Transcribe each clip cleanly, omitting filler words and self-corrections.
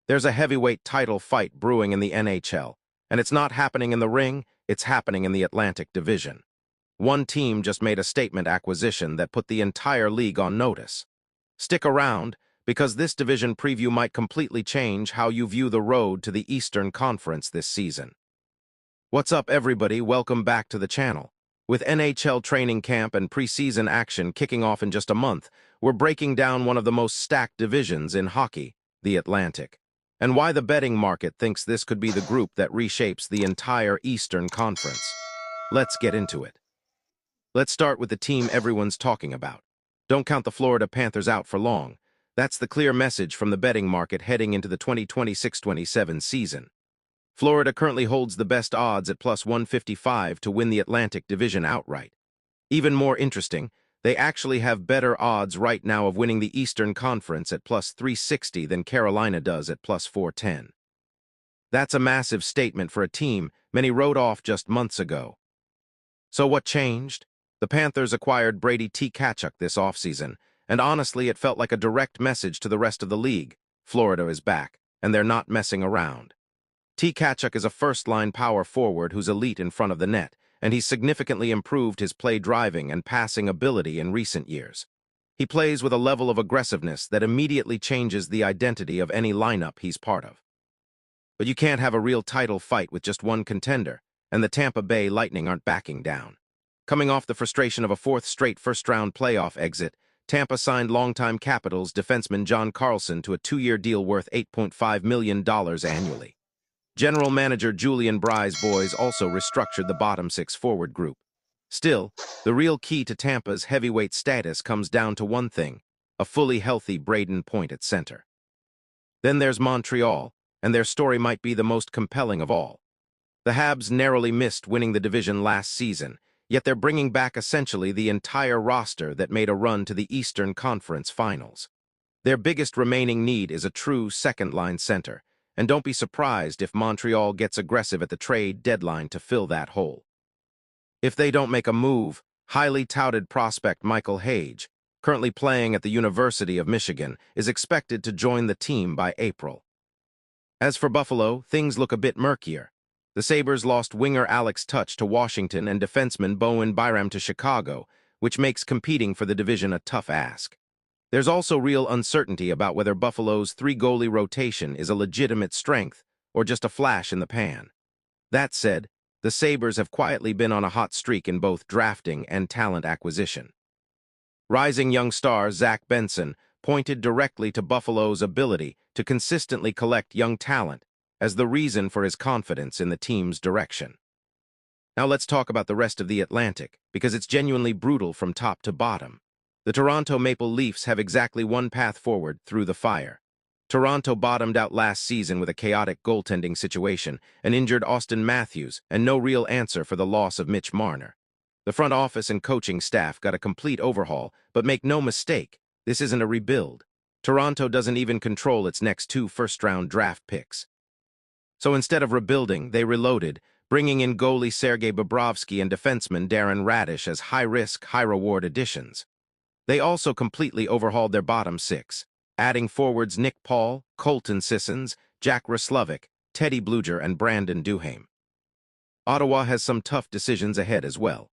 There's a heavyweight title fight brewing in the NHL, and it's not happening in the ring, it's happening in the Atlantic Division. One team just made a statement acquisition that put the entire league on notice. Stick around, because this division preview might completely change how you view the road to the Eastern Conference this season. What's up, everybody? Welcome back to the channel. With NHL training camp and preseason action kicking off in just a month, we're breaking down one of the most stacked divisions in hockey, the Atlantic, and why the betting market thinks this could be the group that reshapes the entire Eastern Conference. Let's get into it. Let's start with the team everyone's talking about. Don't count the Florida Panthers out for long. That's the clear message from the betting market heading into the 2026-27 season. Florida currently holds the best odds at plus 155 to win the Atlantic Division outright. Even more interesting, they actually have better odds right now of winning the Eastern Conference at plus 360 than Carolina does at plus 410. That's a massive statement for a team many wrote off just months ago. So what changed? The Panthers acquired Brady Tkachuk this offseason, and honestly it felt like a direct message to the rest of the league. Florida is back, and they're not messing around. Tkachuk is a first-line power forward who's elite in front of the net, and he's significantly improved his play driving and passing ability in recent years. He plays with a level of aggressiveness that immediately changes the identity of any lineup he's part of. But you can't have a real title fight with just one contender, and the Tampa Bay Lightning aren't backing down. Coming off the frustration of a fourth straight first-round playoff exit, Tampa signed longtime Capitals defenseman John Carlson to a 2-year deal worth $8.5 million annually. General manager Julian Bry's boys also restructured the bottom six forward group. Still, the real key to Tampa's heavyweight status comes down to one thing: a fully healthy Brayden Point at center. Then there's Montreal, and their story might be the most compelling of all. The Habs narrowly missed winning the division last season, yet they're bringing back essentially the entire roster that made a run to the Eastern Conference Finals. Their biggest remaining need is a true second-line center, and don't be surprised if Montreal gets aggressive at the trade deadline to fill that hole. If they don't make a move, highly touted prospect Michael Hage, currently playing at the University of Michigan, is expected to join the team by April. As for Buffalo, things look a bit murkier. The Sabres lost winger Alex Tuch to Washington and defenseman Bowen Byram to Chicago, which makes competing for the division a tough ask. There's also real uncertainty about whether Buffalo's three-goalie rotation is a legitimate strength or just a flash in the pan. That said, the Sabres have quietly been on a hot streak in both drafting and talent acquisition. Rising young star Zach Benson pointed directly to Buffalo's ability to consistently collect young talent as the reason for his confidence in the team's direction. Now let's talk about the rest of the Atlantic, because it's genuinely brutal from top to bottom. The Toronto Maple Leafs have exactly one path forward: through the fire. Toronto bottomed out last season with a chaotic goaltending situation, an injured Austin Matthews, and no real answer for the loss of Mitch Marner. The front office and coaching staff got a complete overhaul, but make no mistake, this isn't a rebuild. Toronto doesn't even control its next 2 first-round draft picks. So instead of rebuilding, they reloaded, bringing in goalie Sergei Bobrovsky and defenseman Darren Radish as high-risk, high-reward additions. They also completely overhauled their bottom six, adding forwards Nick Paul, Colton Sissons, Jack Roslovic, Teddy Bluger, and Brandon Duhaime. Ottawa has some tough decisions ahead as well.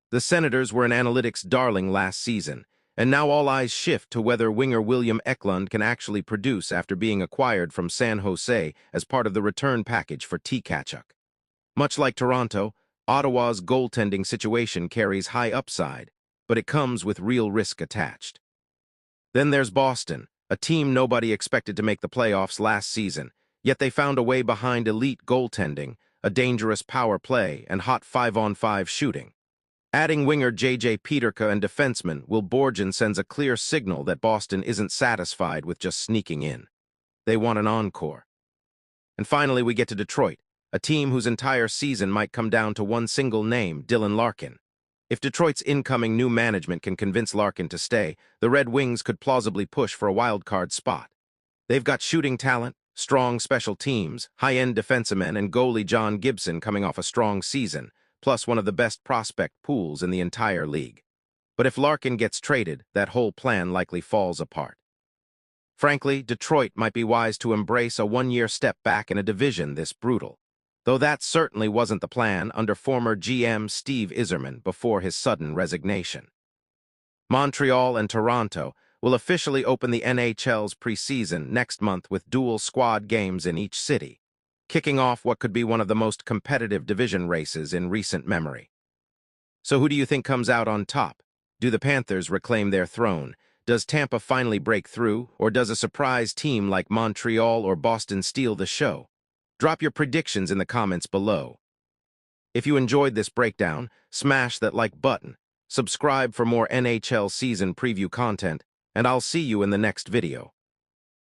The Senators were an analytics darling last season, and now all eyes shift to whether winger William Eklund can actually produce after being acquired from San Jose as part of the return package for Tkachuk. Much like Toronto, Ottawa's goaltending situation carries high upside, but it comes with real risk attached. Then there's Boston, a team nobody expected to make the playoffs last season, yet they found a way behind elite goaltending, a dangerous power play, and hot 5-on-5 shooting. Adding winger J.J. Peterka and defenseman Will Borgen sends a clear signal that Boston isn't satisfied with just sneaking in. They want an encore. And finally, we get to Detroit, a team whose entire season might come down to one single name: Dylan Larkin. If Detroit's incoming new management can convince Larkin to stay, the Red Wings could plausibly push for a wild-card spot. They've got shooting talent, strong special teams, high-end defensemen, and goalie John Gibson coming off a strong season, plus one of the best prospect pools in the entire league. But if Larkin gets traded, that whole plan likely falls apart. Frankly, Detroit might be wise to embrace a one-year step back in a division this brutal. Though that certainly wasn't the plan under former GM Steve Yzerman before his sudden resignation. Montreal and Toronto will officially open the NHL's preseason next month with dual squad games in each city, kicking off what could be one of the most competitive division races in recent memory. So who do you think comes out on top? Do the Panthers reclaim their throne? Does Tampa finally break through? Or does a surprise team like Montreal or Boston steal the show? Drop your predictions in the comments below. If you enjoyed this breakdown, smash that like button, subscribe for more NHL season preview content, and I'll see you in the next video.